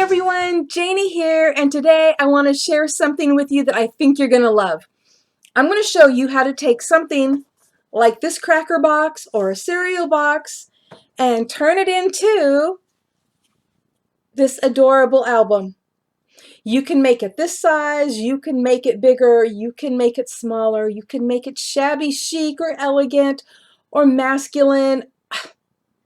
everyone, Janie here, and today I want to share something with you that I think you're going to love. I'm going to show you how to take something like this cracker box or a cereal box and turn it into this adorable album. You can make it this size, you can make it bigger, you can make it smaller, you can make it shabby chic or elegant or masculine.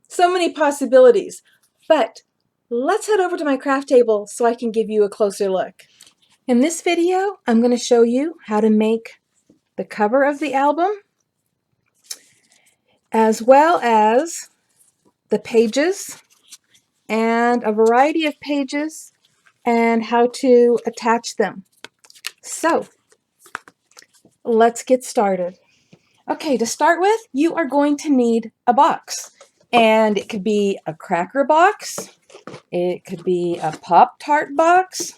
So many possibilities, but let's head over to my craft table so I can give you a closer look. In this video, I'm going to show you how to make the cover of the album, as well as the pages and a variety of pages and how to attach them. So, let's get started. Okay, to start with, you are going to need a box. And it could be a cracker box, it could be a Pop-Tart box,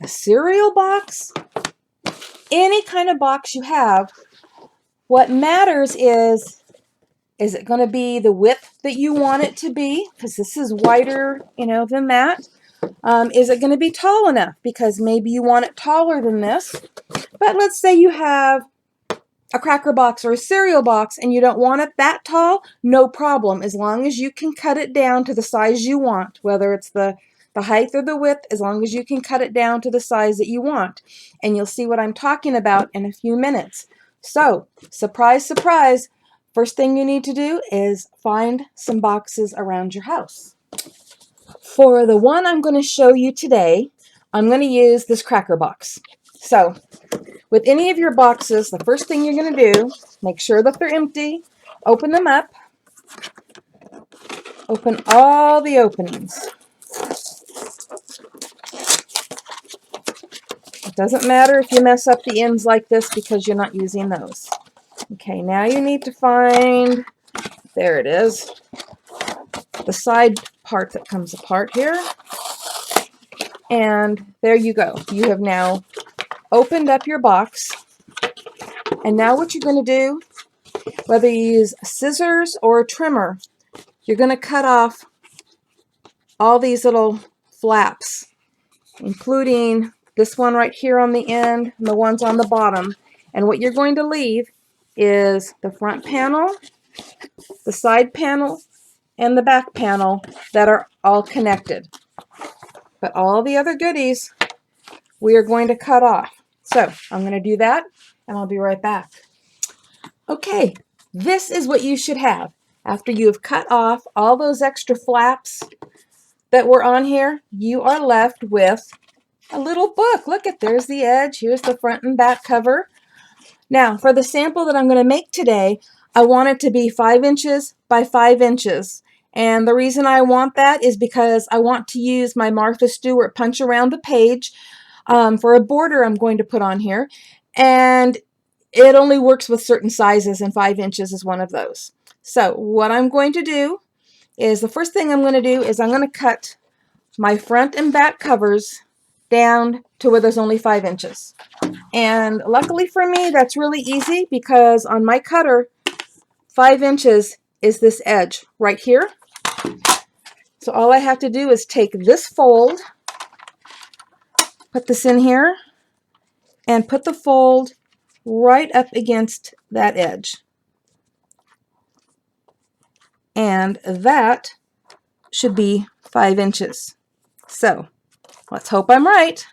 a cereal box, any kind of box you have. What matters is it going to be the width that you want it to be? Because this is wider, than that. Is it going to be tall enough? Because maybe you want it taller than this. But let's say you have a cracker box or a cereal box and you don't want it that tall, no problem. As long as you can cut it down to the size you want, whether it's the height or the width, as long as you can cut it down to the size that you want. And you'll see what I'm talking about in a few minutes. So, surprise, surprise, first thing you need to do is find some boxes around your house. For the one I'm going to show you today, I'm going to use this cracker box. So, with any of your boxes, the first thing you're going to do, make sure that they're empty, open them up, open all the openings. It doesn't matter if you mess up the ends like this because you're not using those. Okay, now you need to find, there it is, the side part that comes apart here. And there you go. You have now opened up your box. And now what you're going to do, whether you use scissors or a trimmer, you're going to cut off all these little flaps, including this one right here on the end and the ones on the bottom. And what you're going to leave is the front panel, the side panel, and the back panel that are all connected. But all the other goodies we are going to cut off. So I'm going to do that and I'll be right back. Okay, this is what you should have. After you have cut off all those extra flaps that were on here, you are left with a little book. Look at, there's the edge. Here's the front and back cover. Now, for the sample that I'm going to make today, I want it to be 5 inches by 5 inches. And the reason I want that is because I want to use my Martha Stewart punch around the page for a border I'm going to put on here. And it only works with certain sizes, and 5 inches is one of those. So what I'm going to do is, the first thing I'm going to do is I'm going to cut my front and back covers down to where there's only 5 inches. And luckily for me, that's really easy because on my cutter, 5 inches is this edge right here. So all I have to do is take this fold, put this in here, and put the fold right up against that edge. And that should be 5 inches. So let's hope I'm right.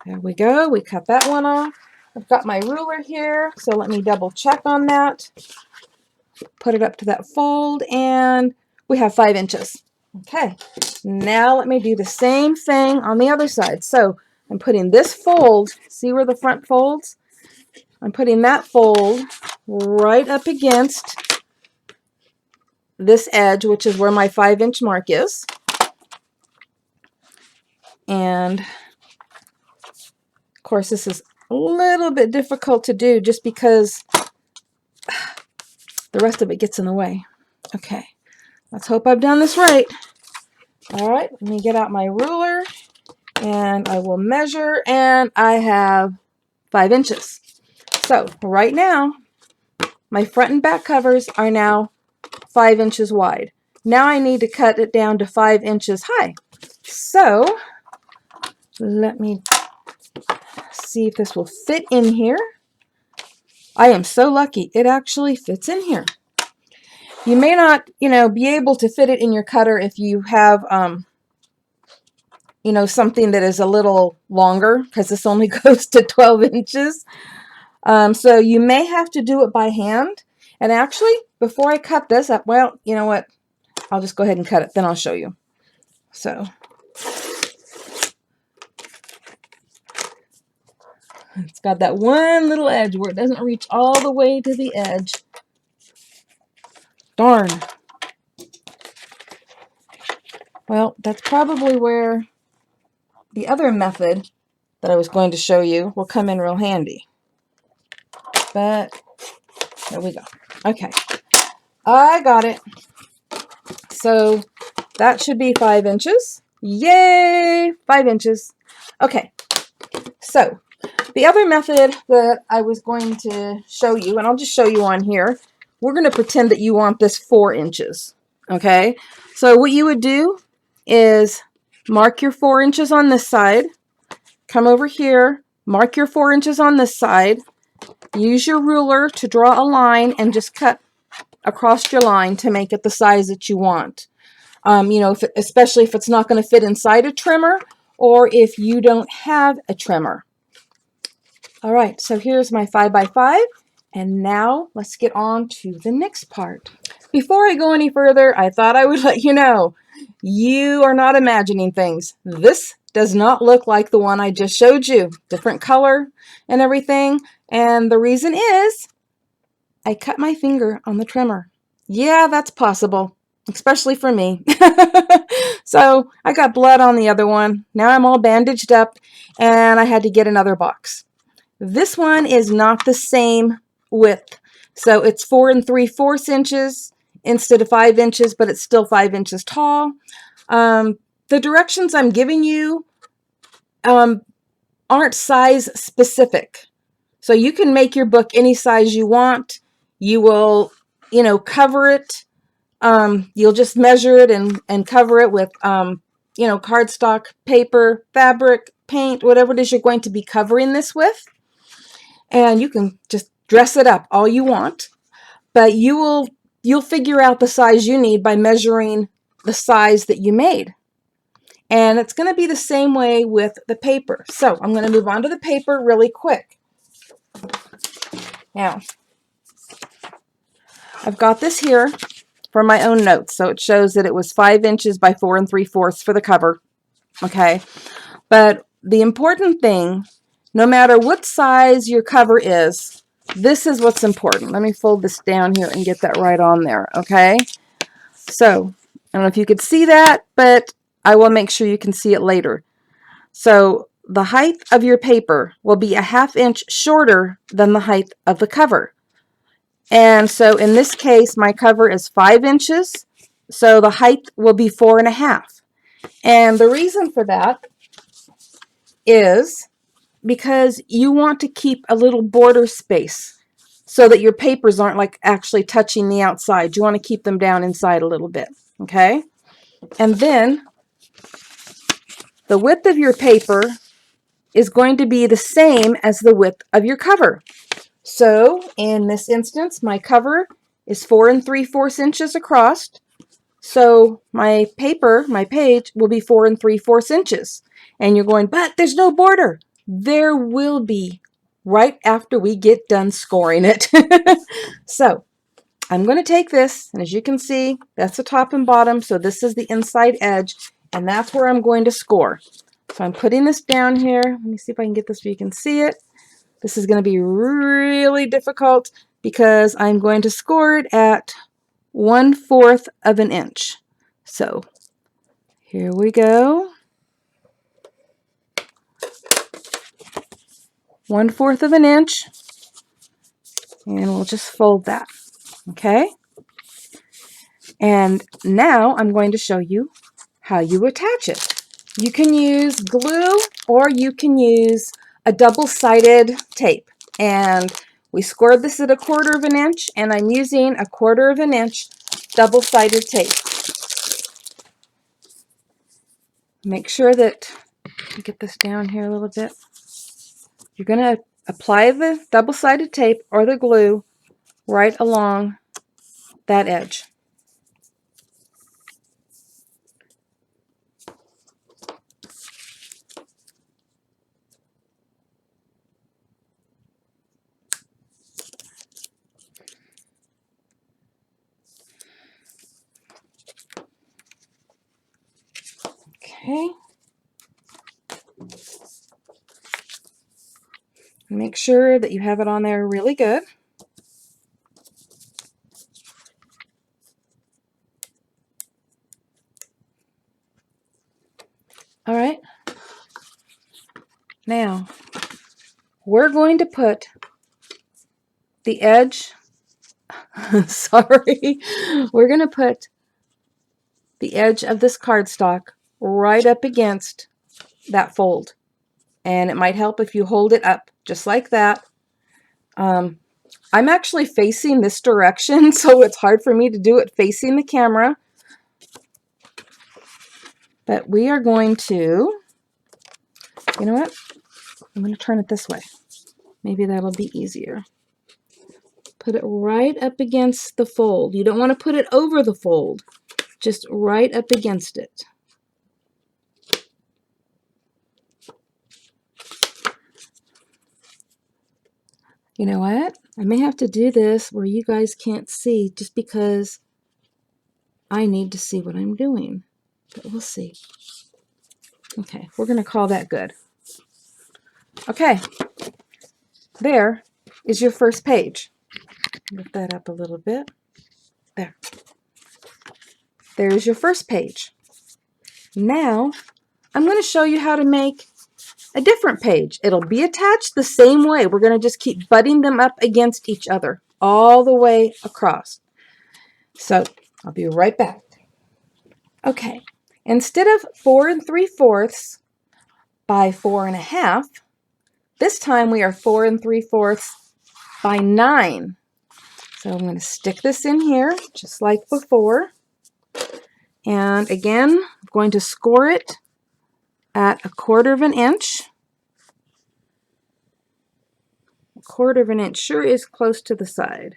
There we go. We cut that one off. I've got my ruler here, so let me double check on that. Put it up to that fold, and we have 5 inches. Okay, now let me do the same thing on the other side. So I'm putting this fold, see where the front folds? I'm putting that fold right up against this edge, which is where my 5-inch mark is. And of course, this is a little bit difficult to do just because the rest of it gets in the way. Okay, let's hope I've done this right. All right, let me get out my ruler and I will measure, and I have 5 inches. So right now, my front and back covers are now 5 inches wide. Now I need to cut it down to 5 inches high. So let me see if this will fit in here. I am so lucky. It actually fits in here. You may not, be able to fit it in your cutter if you have, something that is a little longer, because this only goes to 12 inches. So you may have to do it by hand. And actually, before I cut this up, well, you know what? I'll just go ahead and cut it. Then I'll show you. So it's got that one little edge where it doesn't reach all the way to the edge. Darn. Well, that's probably where the other method that I was going to show you will come in real handy. But there we go. Okay. I got it. So that should be 5 inches. Yay! 5 inches. Okay. So the other method that I was going to show you, and I'll just show you on here, we're going to pretend that you want this 4 inches. Okay. So what you would do is mark your 4 inches on this side. Come over here. Mark your 4 inches on this side. Use your ruler to draw a line and just cut across your line to make it the size that you want. Especially if it's not going to fit inside a trimmer or if you don't have a trimmer. All right, so here's my 5x5, and now let's get on to the next part. Before I go any further, I thought I would let you know, you are not imagining things. This does not look like the one I just showed you. Different color and everything, and the reason is I cut my finger on the trimmer. Yeah, that's possible, especially for me. So I got blood on the other one. Now I'm all bandaged up, and I had to get another box. This one is not the same width. So it's 4 3/4 inches instead of 5 inches, but it's still 5 inches tall. The directions I'm giving you aren't size specific. So you can make your book any size you want. You will, cover it. You'll just measure it and cover it with, cardstock, paper, fabric, paint, whatever it is you're going to be covering this with. And you can just dress it up all you want, but you'll figure out the size you need by measuring the size that you made. And it's going to be the same way with the paper. So I'm going to move on to the paper really quick. Now, I've got this here for my own notes. So it shows that it was 5 inches by 4 3/4 for the cover. Okay. But the important thing, no matter what size your cover is, this is what's important. Let me fold this down here and get that right on there, okay? So, I don't know if you could see that, but I will make sure you can see it later. So, the height of your paper will be a 1/2 inch shorter than the height of the cover. And so, in this case, my cover is 5 inches, so the height will be 4 1/2. And the reason for that is because you want to keep a little border space so that your papers aren't like actually touching the outside. You want to keep them down inside a little bit, okay? And then the width of your paper is going to be the same as the width of your cover. So in this instance, my cover is 4 3/4 inches across. So my paper, my page, will be 4 3/4 inches. And you're going, but there's no border. There will be right after we get done scoring it. So I'm going to take this, and as you can see, that's the top and bottom. So this is the inside edge, and that's where I'm going to score. So I'm putting this down here. Let me see if I can get this so you can see it. This is going to be really difficult because I'm going to score it at 1/4 of an inch. So here we go. 1/4 of an inch, and we'll just fold that, okay? And now I'm going to show you how you attach it. You can use glue or you can use a double-sided tape, and we scored this at 1/4 of an inch, and I'm using 1/4 of an inch double-sided tape. Make sure that, get this down here a little bit. You're going to apply the double-sided tape or the glue right along that edge. Okay. Make sure that you have it on there really good. All right. Now, we're going to put the edge, sorry, we're going to put the edge of this cardstock right up against that fold. And it might help if you hold it up just like that. I'm actually facing this direction, so it's hard for me to do it facing the camera. But we are going to, you know what? I'm going to turn it this way. Maybe that'll be easier. Put it right up against the fold. You don't want to put it over the fold, just right up against it. You know what? I may have to do this where you guys can't see just because I need to see what I'm doing. But we'll see. Okay, we're going to call that good. Okay, there is your first page. Lift that up a little bit. There. There's your first page. Now, I'm going to show you how to make a different page. It'll be attached the same way. We're going to just keep butting them up against each other all the way across. So, I'll be right back. Okay, instead of 4 3/4 by 4 1/2, this time we are 4 3/4 by 9. So I'm going to stick this in here just like before. And again, I'm going to score it at 1/4 inch. 1/4 inch sure is close to the side.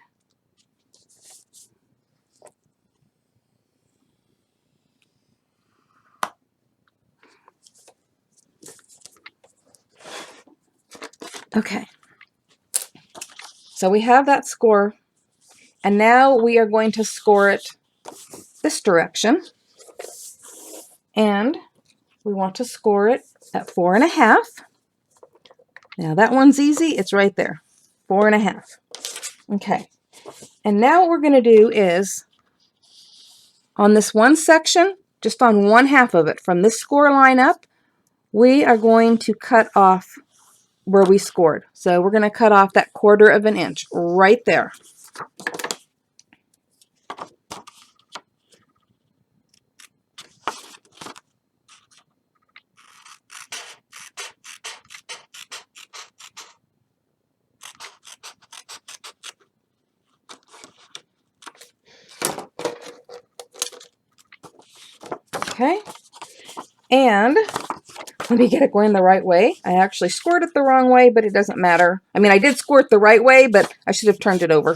Okay, so we have that score, and now we are going to score it this direction, and we want to score it at 4 1/2. Now that one's easy, it's right there, 4 1/2. Okay, and now what we're going to do is, on this one section, just on 1/2 of it, from this score line up, we are going to cut off where we scored. So we're going to cut off that 1/4 inch right there. Okay, and let me get it going the right way. I actually scored it the wrong way, but it doesn't matter. I mean, I did score it the right way, but I should have turned it over.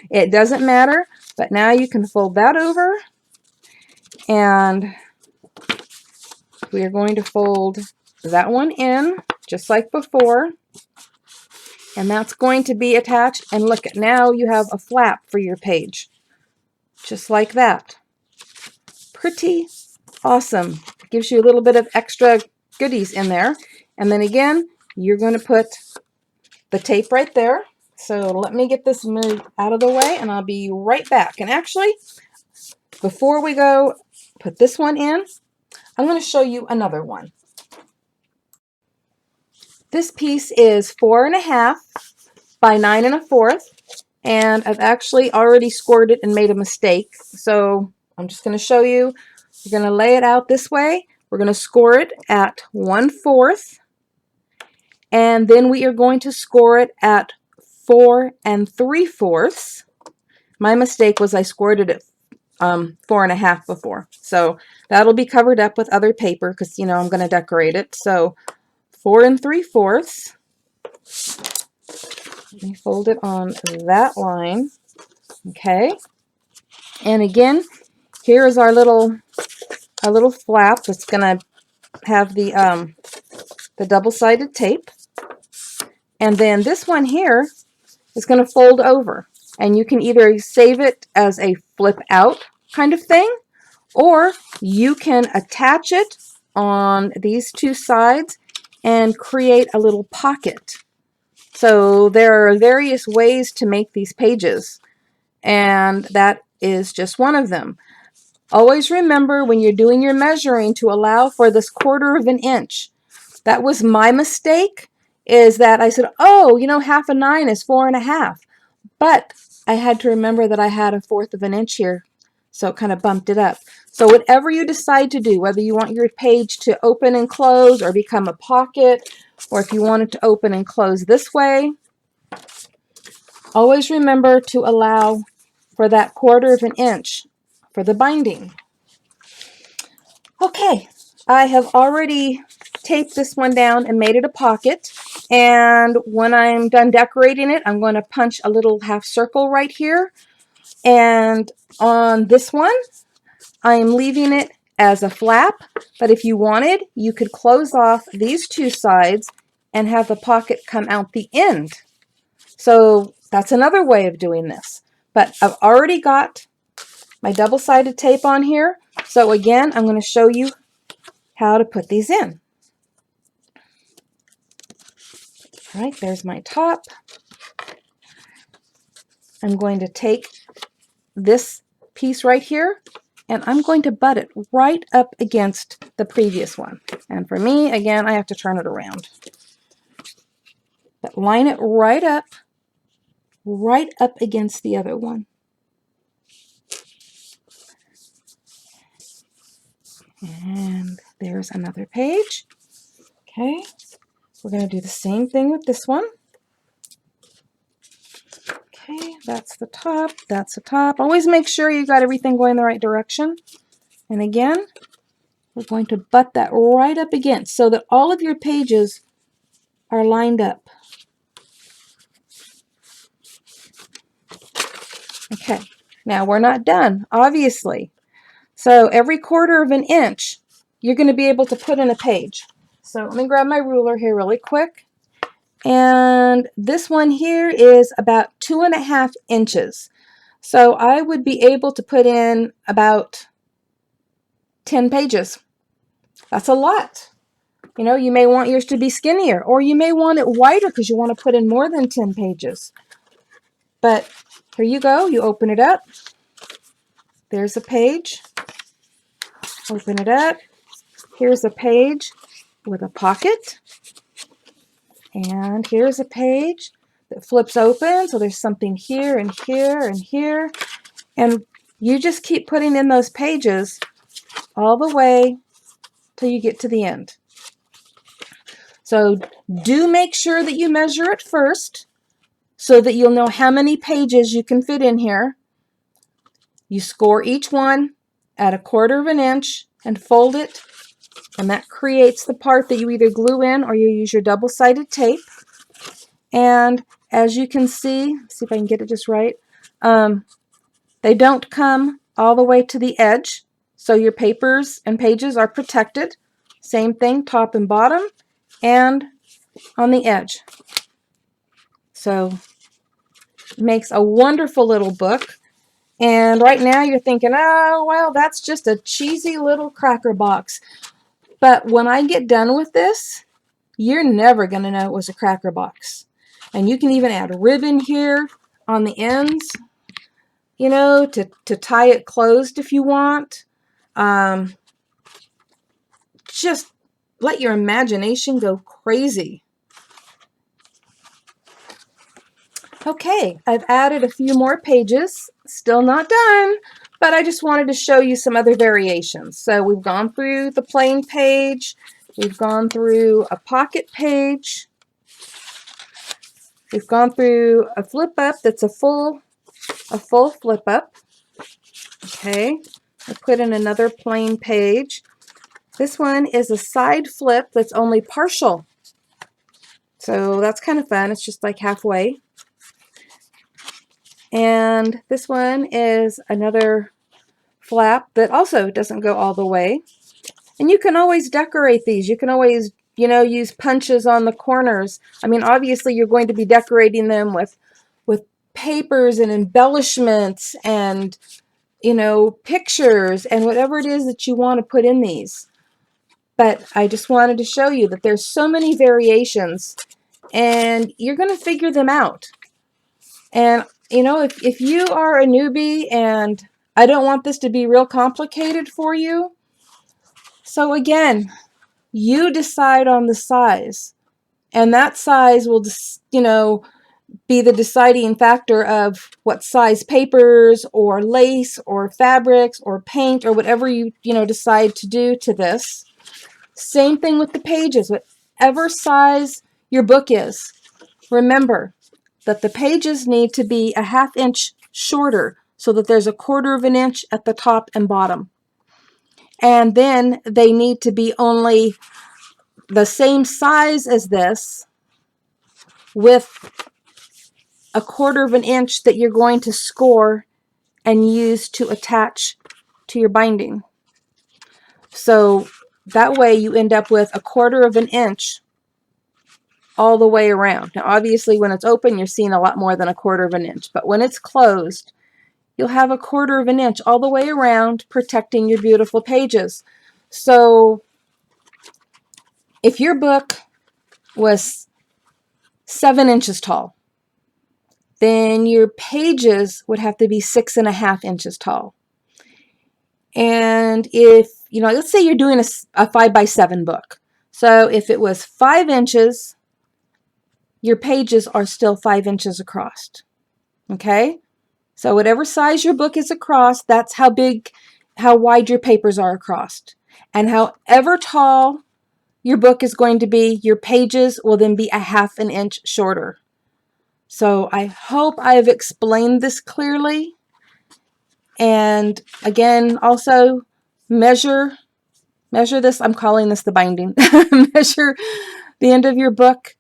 It doesn't matter, but now you can fold that over, and we are going to fold that one in, just like before, and that's going to be attached, and look, now you have a flap for your page, just like that. Pretty awesome. It gives you a little bit of extra goodies in there. And then again, you're going to put the tape right there. So let me get this moved out of the way and I'll be right back. And actually, before we go put this one in, I'm going to show you another one. This piece is 4 1/2 by 9 1/4, and I've actually already scored it and made a mistake. So I'm just going to show you. We're going to lay it out this way. We're going to score it at 1/4, and then we are going to score it at 4 3/4. My mistake was I scored it at 4.5 before. So that'll be covered up with other paper because, you know, I'm going to decorate it. So 4 3/4. Let me fold it on that line. Okay. And again, here is our little flap that's going to have the double-sided tape. And then this one here is going to fold over. And you can either save it as a flip out kind of thing, or you can attach it on these two sides and create a little pocket. So there are various ways to make these pages, and that is just one of them. Always remember when you're doing your measuring to allow for this 1/4 of an inch. That was my mistake, is that I said, oh, you know, 1/2 a 9 is 4.5. But I had to remember that I had a 1/4 of an inch here, so it kind of bumped it up. So whatever you decide to do, whether you want your page to open and close or become a pocket, or if you want it to open and close this way, always remember to allow for that 1/4 of an inch for the binding. Okay, I have already taped this one down and made it a pocket. And when I'm done decorating it, I'm going to punch a little half circle right here. And on this one, I'm leaving it as a flap. But if you wanted, you could close off these two sides and have the pocket come out the end. So that's another way of doing this. But I've already got my double-sided tape on here. So again, I'm going to show you how to put these in. All right, there's my top. I'm going to take this piece right here and I'm going to butt it right up against the previous one. And for me, again, I have to turn it around. But line it right up against the other one. And there's another page. Okay, we're going to do the same thing with this one. Okay, that's the top, that's the top. Always make sure you got everything going the right direction. And again, we're going to butt that right up against so that all of your pages are lined up. Okay, now we're not done, obviously. So every 1/4 of an inch, you're going to be able to put in a page. So let me grab my ruler here really quick. And this one here is about 2.5 inches. So I would be able to put in about 10 pages. That's a lot. You know, you may want yours to be skinnier, or you may want it wider because you want to put in more than 10 pages. But here you go. You open it up. There's a page. Open it up. Here's a page with a pocket. And here's a page that flips open. So there's something here and here and here. And you just keep putting in those pages all the way till you get to the end. So do make sure that you measure it first so that you'll know how many pages you can fit in here. You score each one at 1/4 of an inch and fold it, and that creates the part that you either glue in or you use your double-sided tape. And as you can see if I can get it just right, they don't come all the way to the edge, so your papers and pages are protected. Same thing, top and bottom, and on the edge. So it makes a wonderful little book. And right now you're thinking, oh, well, that's just a cheesy little cracker box. But when I get done with this, you're never going to know it was a cracker box. And you can even add ribbon here on the ends, you know, to tie it closed if you want. Just let your imagination go crazy. Okay, I've added a few more pages. Still not done, but I just wanted to show you some other variations. So we've gone through the plain page. We've gone through a pocket page. We've gone through a flip up that's a full flip up. Okay, I put in another plain page. This one is a side flip that's only partial. So that's kind of fun. It's just like halfway. And this one is another flap that also doesn't go all the way. And you can always decorate these. You can always, use punches on the corners. I mean, obviously you're going to be decorating them with papers and embellishments and, pictures and whatever it is that you want to put in these. But I just wanted to show you that there's so many variations and you're going to figure them out. And, if you are a newbie and I don't want this to be real complicated for you, so again, you decide on the size. And that size will, be the deciding factor of what size papers or lace or fabrics or paint or whatever you, decide to do to this. Same thing with the pages. Whatever size your book is, remember that the pages need to be a 1/2 inch shorter so that there's a 1/4 of an inch at the top and bottom. And then they need to be only the same size as this with a 1/4 of an inch that you're going to score and use to attach to your binding. So that way you end up with a 1/4 of an inch all the way around. Now obviously when it's open you're seeing a lot more than a 1/4 of an inch, but when it's closed you'll have a 1/4 of an inch all the way around protecting your beautiful pages. So if your book was 7 inches tall, then your pages would have to be 6.5 inches tall. And if, let's say you're doing a 5x7 book. So if it was 5 inches, your pages are still 5 inches across. Okay? So whatever size your book is across, that's how wide your papers are across. And however tall your book is going to be, your pages will then be a 1/2 inch shorter. So I hope I've explained this clearly. And again, also measure this. I'm calling this the binding. Measure the end of your book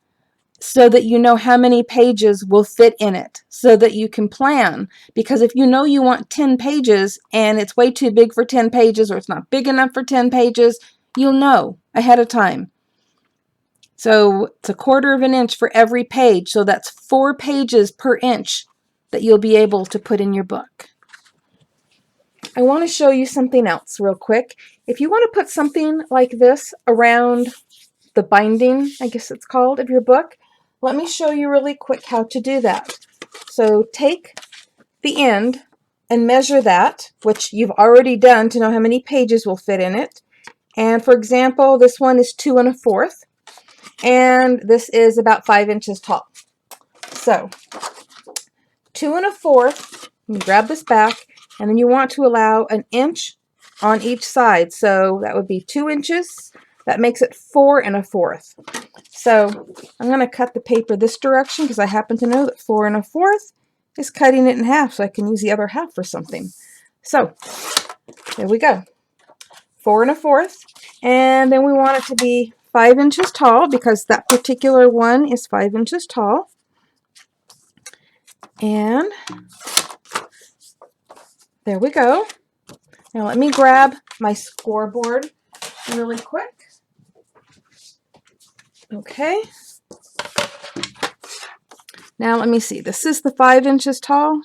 so that you know how many pages will fit in it so that you can plan. Because if you know you want 10 pages and it's way too big for 10 pages or it's not big enough for 10 pages, you'll know ahead of time. So it's a 1/4 of an inch for every page. So that's 4 pages per inch that you'll be able to put in your book. I want to show you something else real quick. If you want to put something like this around the binding, I guess it's called, of your book, let me show you really quick how to do that. So take the end and measure that, which you've already done to know how many pages will fit in it. And for example, this one is 2 1/4, and this is about 5 inches tall. So 2 1/4, you grab this back, and then you want to allow an inch on each side. So that would be 2 inches. That makes it 4 1/4. So I'm going to cut the paper this direction because I happen to know that 4 1/4 is cutting it in half, so I can use the other half for something. So there we go. 4 1/4. And then we want it to be 5 inches tall because that particular one is 5 inches tall. And there we go. Now let me grab my scoreboard really quick. Okay. Now let me see. This is the 5 inches tall.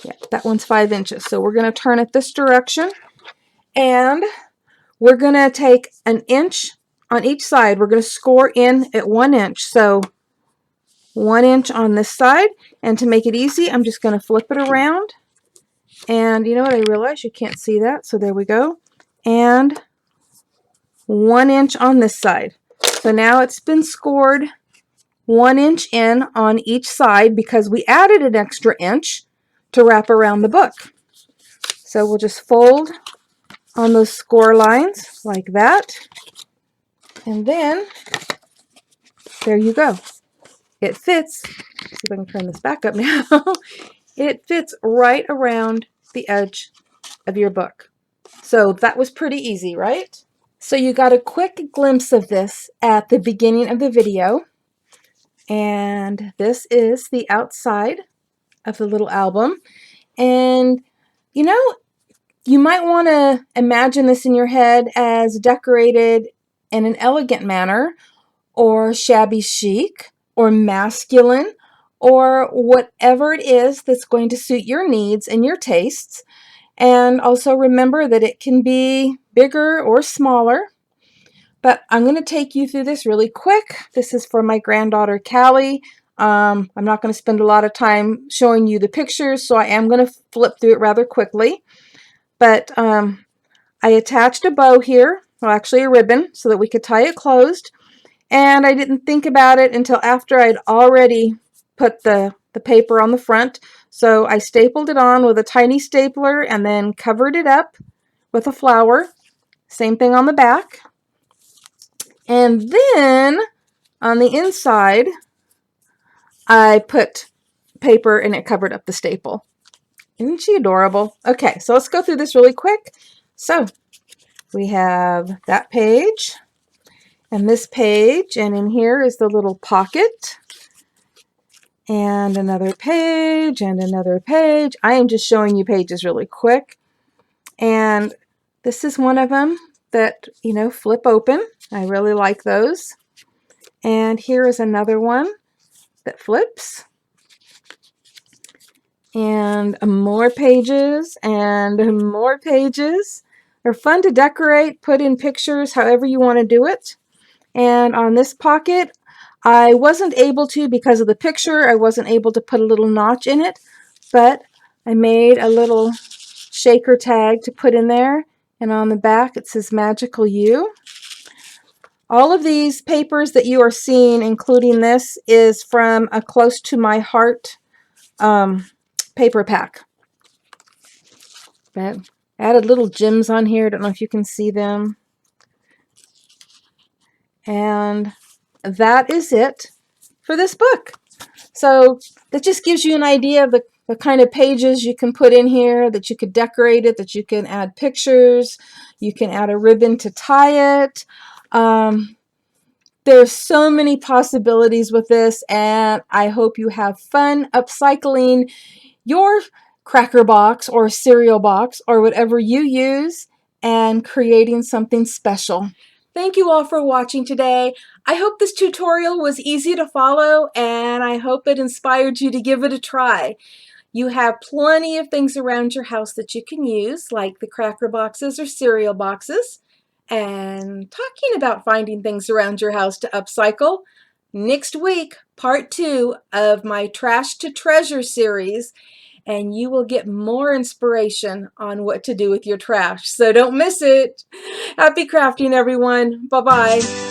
Yeah, that one's 5 inches. So we're going to turn it this direction. And we're going to take an inch on each side. We're going to score in at 1 inch. So 1 inch on this side. And to make it easy, I'm just going to flip it around. And you know what? I realize you can't see that. So there we go. And 1 inch on this side. So now it's been scored 1 inch in on each side because we added an extra inch to wrap around the book. So we'll just fold on those score lines like that. And then there you go. It fits. Let's see if I can turn this back up now. It fits right around the edge of your book. So that was pretty easy, right? So you got a quick glimpse of this at the beginning of the video. And this is the outside of the little album. And you know, you might want to imagine this in your head as decorated in an elegant manner, or shabby chic, or masculine, or whatever it is that's going to suit your needs and your tastes. And also remember that it can be bigger or smaller. But I'm going to take you through this really quick. This is for my granddaughter, Callie. I'm not going to spend a lot of time showing you the pictures, so I am going to flip through it rather quickly. But I attached a bow here, well, actually a ribbon, so that we could tie it closed. And I didn't think about it until after I'd already put the paper on the front. So I stapled it on with a tiny stapler and then covered it up with a flower. Same thing on the back. And then on the inside, I put paper and it covered up the staple. Isn't she adorable? Okay, so let's go through this really quick. So we have that page and this page, and in here is the little pocket. And another page and another page. I am just showing you pages really quick. And this is one of them that, you know, flip open. I really like those. And here is another one that flips. And more pages and more pages. They're fun to decorate, put in pictures, however you want to do it. And on this pocket, I wasn't able to, because of the picture, I wasn't able to put a little notch in it, but I made a little shaker tag to put in there. And on the back, it says Magical You. All of these papers that you are seeing, including this, is from a Close to My Heart paper pack. But added little gems on here. I don't know if you can see them. And that is it for this book. So that just gives you an idea of the kind of pages you can put in here, that you could decorate it, that you can add pictures, you can add a ribbon to tie it. There's so many possibilities with this, and I hope you have fun upcycling your cracker box or cereal box or whatever you use and creating something special. Thank you all for watching today. I hope this tutorial was easy to follow, and I hope it inspired you to give it a try. You have plenty of things around your house that you can use, like the cracker boxes or cereal boxes. And talking about finding things around your house to upcycle, next week, part 2 of my Trash to Treasure series, and you will get more inspiration on what to do with your trash. So don't miss it. Happy crafting, everyone. Bye-bye.